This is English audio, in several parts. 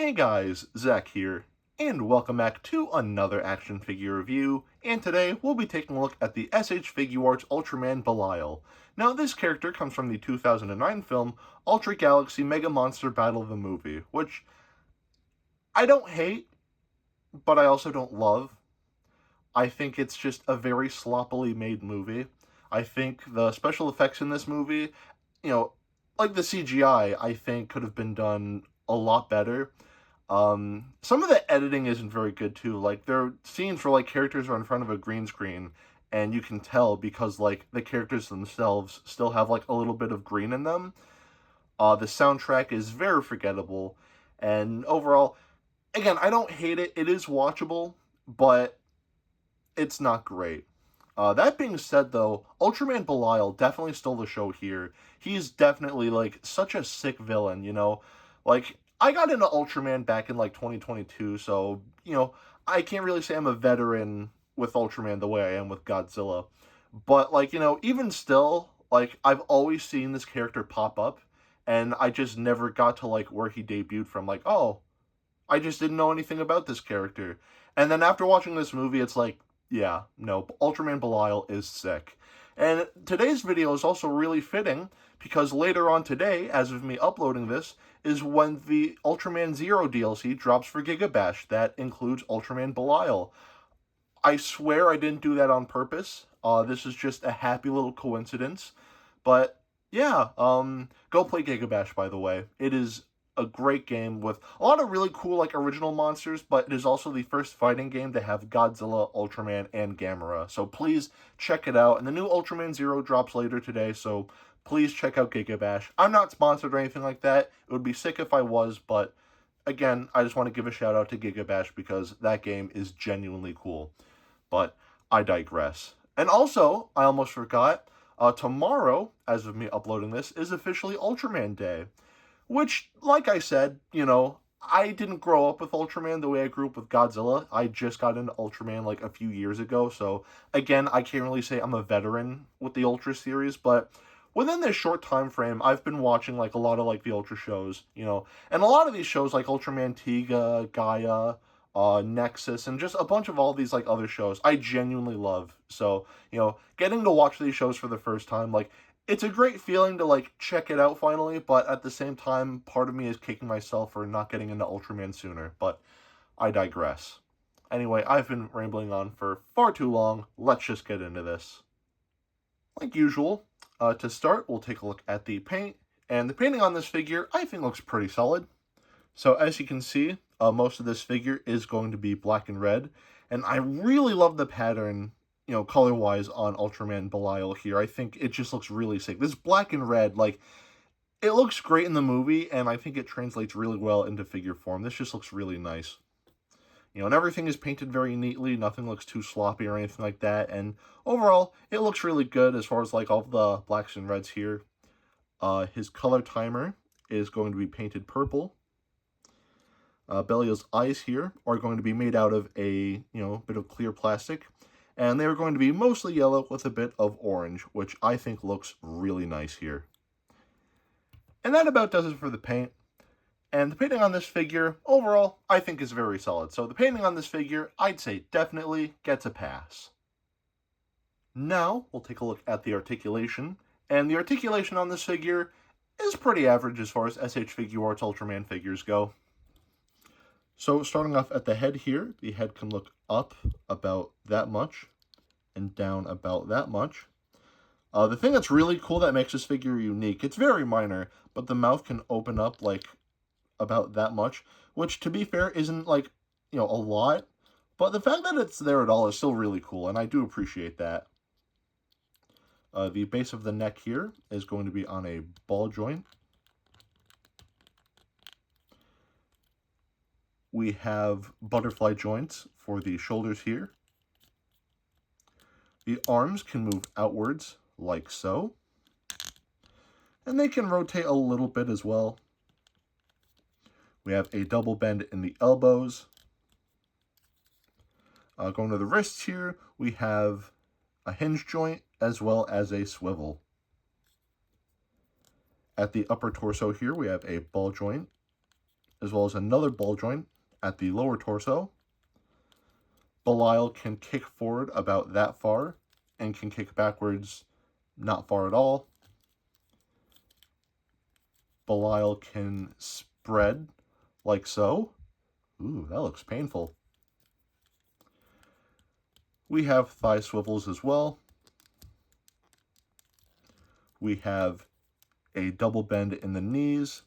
Hey guys, Zack here, and welcome back to another action figure review, and today we'll be taking a look at the SH Figuarts Ultraman Belial. Now this character comes from the 2009 film Ultra Galaxy Mega Monster Battle the Movie, which I don't hate, but I also don't love. I think it's just a very sloppily made movie. I think the special effects in this movie, you know, like the CGI, I think could have been done a lot better. Some of the editing isn't very good too. Like there are scenes where like characters are in front of a green screen, and you can tell because like the characters themselves still have like a little bit of green in them. The soundtrack is very forgettable, and overall, again, I don't hate it. It is watchable, but it's not great. That being said, though, Ultraman Belial definitely stole the show here. He's definitely, like, such a sick villain, you know? Like, I got into Ultraman back in, like, 2022, so, I can't really say I'm a veteran with Ultraman the way I am with Godzilla. But, like, even still, like, I've always seen this character pop up, and I just never got to, like, where he debuted from. Like, oh, I just didn't know anything about this character. And then after watching this movie, it's like, yeah, no, Ultraman Belial is sick. And today's video is also really fitting because later on today, as of me uploading this, is when the Ultraman Zero DLC drops for Gigabash that includes Ultraman Belial. I swear I didn't do that on purpose. This is just a happy little coincidence. But yeah, go play Gigabash, by the way. It is a great game with a lot of really cool, like, original monsters, but it is also the first fighting game to have Godzilla, Ultraman, and Gamera. So please check it out. And the new Ultraman Zero drops later today, so please check out Gigabash. I'm not sponsored or anything like that. It would be sick if I was, but again, I just want to give a shout out to Gigabash because that game is genuinely cool. But I digress. And also, I almost forgot, tomorrow, as of me uploading this, is officially Ultraman Day. Which, like I said, I didn't grow up with Ultraman the way I grew up with Godzilla. I just got into Ultraman like a few years ago, so again, I can't really say I'm a veteran with the Ultra series, but within this short time frame, I've been watching like a lot of like the Ultra shows, and a lot of these shows like Ultraman Tiga, Gaia, Nexus, and just a bunch of all these like other shows I genuinely love. So, getting to watch these shows for the first time, like, it's a great feeling to like check it out finally, but at the same time, part of me is kicking myself for not getting into Ultraman sooner, but I digress. Anyway, I've been rambling on for far too long. Let's just get into this. Like usual, to start, we'll take a look at the paint, and the painting on this figure I think looks pretty solid. So as you can see, most of this figure is going to be black and red, and I really love the pattern, color-wise on Ultraman Belial here. I think it just looks really sick. This black and red, like, it looks great in the movie, and I think it translates really well into figure form. This just looks really nice. And everything is painted very neatly. Nothing looks too sloppy or anything like that, and overall, it looks really good as far as, like, all the blacks and reds here. His color timer is going to be painted purple. Belial's eyes here are going to be made out of a, bit of clear plastic, and they're going to be mostly yellow with a bit of orange, which I think looks really nice here. And that about does it for the paint. And the painting on this figure, overall, I think is very solid. So the painting on this figure, I'd say definitely gets a pass. Now, we'll take a look at the articulation. And the articulation on this figure is pretty average as far as SH Figuarts Ultraman figures go. So starting off at the head here, the head can look up about that much and down about that much. The thing that's really cool that makes this figure unique, it's very minor, but the mouth can open up like about that much, which to be fair isn't like, a lot, but the fact that it's there at all is still really cool, and I do appreciate that. The base of the neck here is going to be on a ball joint. We have butterfly joints for the shoulders here. The arms can move outwards like so. And they can rotate a little bit as well. We have a double bend in the elbows. Going to the wrists here, we have a hinge joint as well as a swivel. At the upper torso here, we have a ball joint as well as another ball joint at the lower torso. Belial can kick forward about that far and can kick backwards not far at all. Belial can spread like so. Ooh, that looks painful. We have thigh swivels as well. We have a double bend in the knees.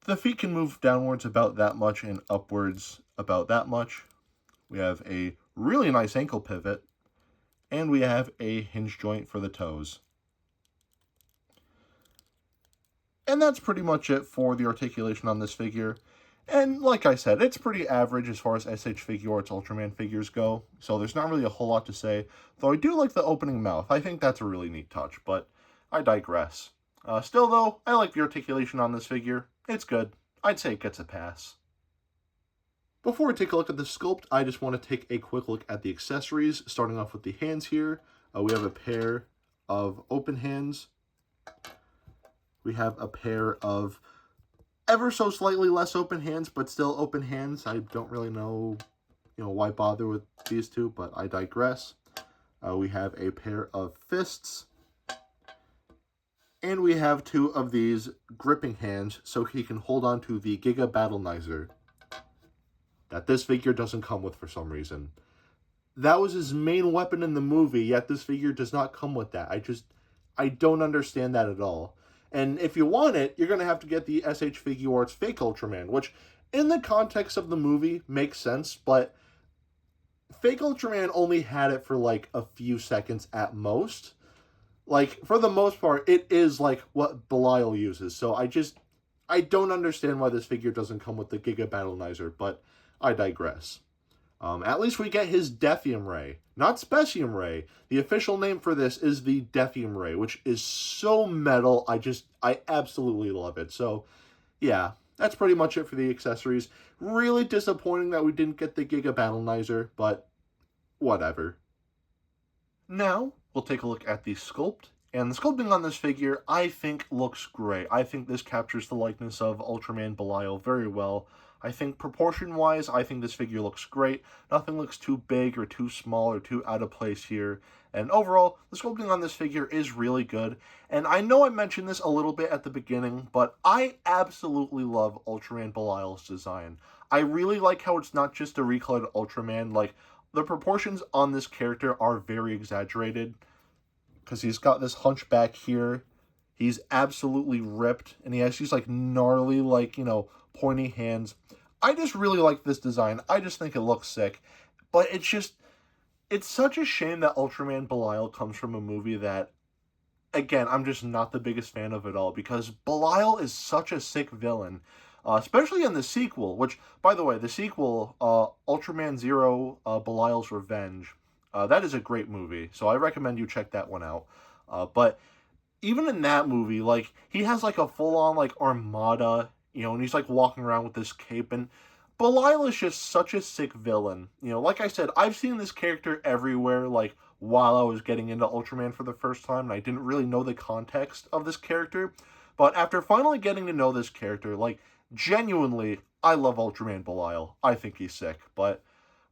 The feet can move downwards about that much and upwards about that much. We have a really nice ankle pivot, and we have a hinge joint for the toes. And that's pretty much it for the articulation on this figure. And like I said, it's pretty average as far as SH Figuarts Ultraman figures go, so there's not really a whole lot to say, though I do like the opening mouth. I think that's a really neat touch, but I digress. Still though, I like the articulation on this figure. It's good. I'd say it gets a pass. Before we take a look at the sculpt, I just want to take a quick look at the accessories, starting off with the hands here. We have a pair of open hands. We have a pair of ever so slightly less open hands, but still open hands. I don't really know, why bother with these two, but I digress. We have a pair of fists. And we have two of these gripping hands so he can hold on to the Giga Battlenizer that this figure doesn't come with for some reason. That was his main weapon in the movie, yet this figure does not come with that. I don't understand that at all. And if you want it, you're going to have to get the SH Figuarts Fake Ultraman, which in the context of the movie makes sense, but Fake Ultraman only had it for like a few seconds at most. Like, for the most part, it is like what Belial uses, so I don't understand why this figure doesn't come with the Giga Battlenizer, but I digress. At least we get his Deathium Ray, not Specium Ray. The official name for this is the Deathium Ray, which is so metal. I absolutely love it. So, yeah, that's pretty much it for the accessories. Really disappointing that we didn't get the Giga Battlenizer, but whatever. Now, we'll take a look at the sculpt. And the sculpting on this figure, I think, looks great. I think this captures the likeness of Ultraman Belial very well. I think proportion-wise, I think this figure looks great. Nothing looks too big or too small or too out of place here. And overall, the sculpting on this figure is really good. And I know I mentioned this a little bit at the beginning, but I absolutely love Ultraman Belial's design. I really like how it's not just a recolored Ultraman. Like, the proportions on this character are very exaggerated, because he's got this hunchback here. He's absolutely ripped, and he has these, like, gnarly, like, pointy hands. I just really like this design. I just think it looks sick. But it's such a shame that Ultraman Belial comes from a movie that, again, I'm just not the biggest fan of at all, because Belial is such a sick villain. Especially in the sequel, which, by the way, the sequel, Ultraman Zero, Belial's Revenge, that is a great movie, so I recommend you check that one out. But even in that movie, like, he has, like, a full-on, like, armada, and he's, like, walking around with this cape, and Belial is just such a sick villain. Like I said, I've seen this character everywhere, like, while I was getting into Ultraman for the first time, and I didn't really know the context of this character. But after finally getting to know this character, like, genuinely, I love Ultraman Belial. I think he's sick, but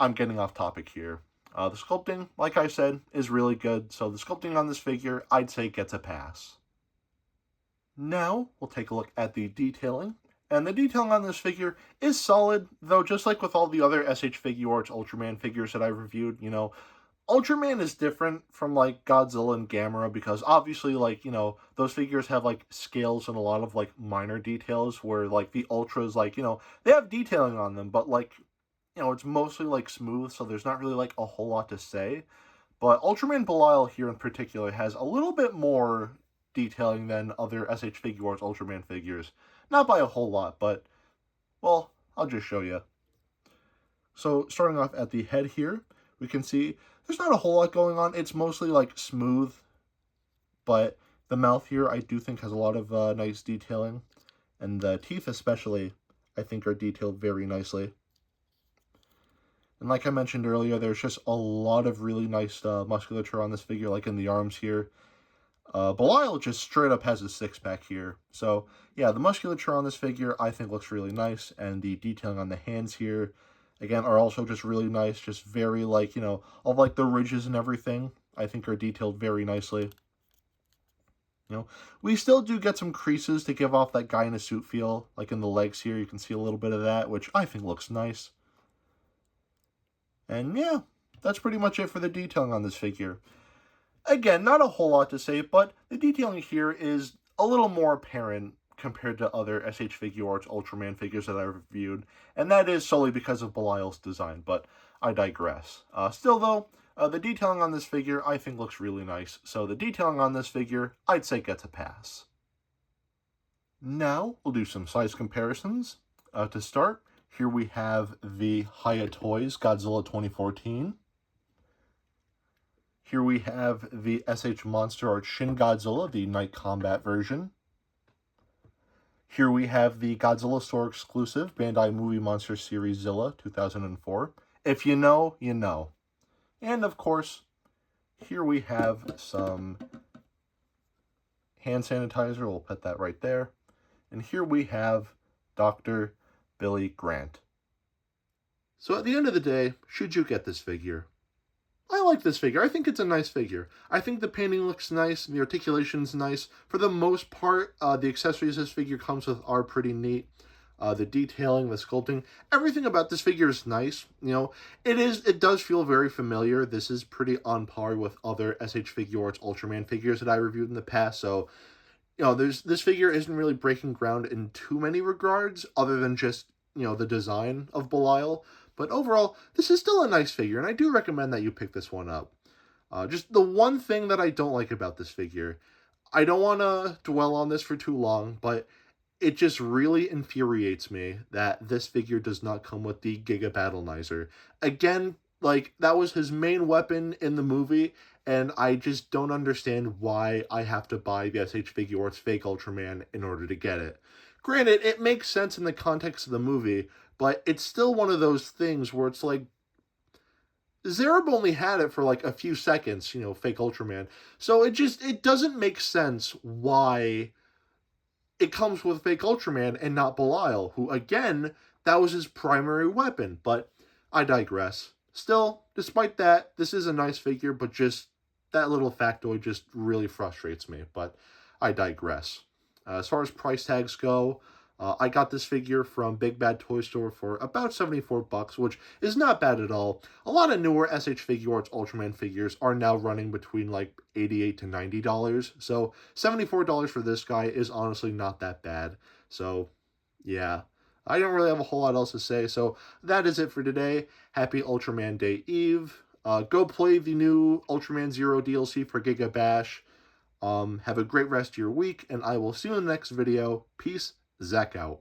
I'm getting off topic here. The sculpting, like I said, is really good, so the sculpting on this figure, I'd say, gets a pass. Now, we'll take a look at the detailing. And the detailing on this figure is solid, though just like with all the other SH Figuarts Ultraman figures that I've reviewed, Ultraman is different from, like, Godzilla and Gamera because obviously, like, those figures have, like, scales and a lot of, like, minor details where, like, the Ultras, like, they have detailing on them, but, like, it's mostly, like, smooth, so there's not really, like, a whole lot to say. But Ultraman Belial here in particular has a little bit more detailing than other SH Figuarts Ultraman figures. Not by a whole lot, but, well, I'll just show you. So, starting off at the head here, we can see there's not a whole lot going on. It's mostly, like, smooth, but the mouth here I do think has a lot of nice detailing. And the teeth especially, I think, are detailed very nicely. And like I mentioned earlier, there's just a lot of really nice musculature on this figure, like in the arms here. Belial just straight up has a six-pack here. So, yeah, the musculature on this figure I think looks really nice, and the detailing on the hands here, again, are also just really nice. Just very, like, all like the ridges and everything, I think are detailed very nicely. We still do get some creases to give off that guy in a suit feel, like in the legs here. You can see a little bit of that, which I think looks nice. And yeah, that's pretty much it for the detailing on this figure. Again, not a whole lot to say, but the detailing here is a little more apparent compared to other SH Figuarts Ultraman figures that I've reviewed, and that is solely because of Belial's design, but I digress. Still though, the detailing on this figure I think looks really nice, so the detailing on this figure I'd say gets a pass. Now, we'll do some size comparisons. To start, here we have the Hiya Toys Godzilla 2014. Here we have the SH Monster Art Shin Godzilla, the Night Combat version. Here we have the Godzilla Store exclusive Bandai Movie Monster Series Zilla 2004. If you know, you know. And of course, here we have some hand sanitizer. We'll put that right there. And here we have Dr. Billy Grant. So at the end of the day, should you get this figure? I like this figure. I think it's a nice figure. I think the painting looks nice, the articulation's nice. For the most part, the accessories this figure comes with are pretty neat. The detailing, the sculpting, everything about this figure is nice. It does feel very familiar. This is pretty on par with other SH Figuarts Ultraman figures that I reviewed in the past, so this figure isn't really breaking ground in too many regards, other than just, the design of Belial. But overall, this is still a nice figure, and I do recommend that you pick this one up. Just the one thing that I don't like about this figure, I don't want to dwell on this for too long, but it just really infuriates me that this figure does not come with the Giga Battlenizer. Again, like, that was his main weapon in the movie, and I just don't understand why I have to buy the SH Figuarts Fake Ultraman in order to get it. Granted, it makes sense in the context of the movie, but it's still one of those things where it's like, Zerub only had it for like a few seconds, Fake Ultraman. So it doesn't make sense why it comes with Fake Ultraman and not Belial, who, again, that was his primary weapon. But I digress. Still, despite that, this is a nice figure, but just that little factoid just really frustrates me. But I digress. As far as price tags go, I got this figure from Big Bad Toy Store for about 74 bucks, which is not bad at all. A lot of newer SH Figuarts Ultraman figures are now running between like $88 to $90, so $74 for this guy is honestly not that bad. So, yeah. I don't really have a whole lot else to say, so that is it for today. Happy Ultraman Day Eve. Go play the new Ultraman Zero DLC for Giga Bash. Have a great rest of your week, and I will see you in the next video. Peace. Zack out.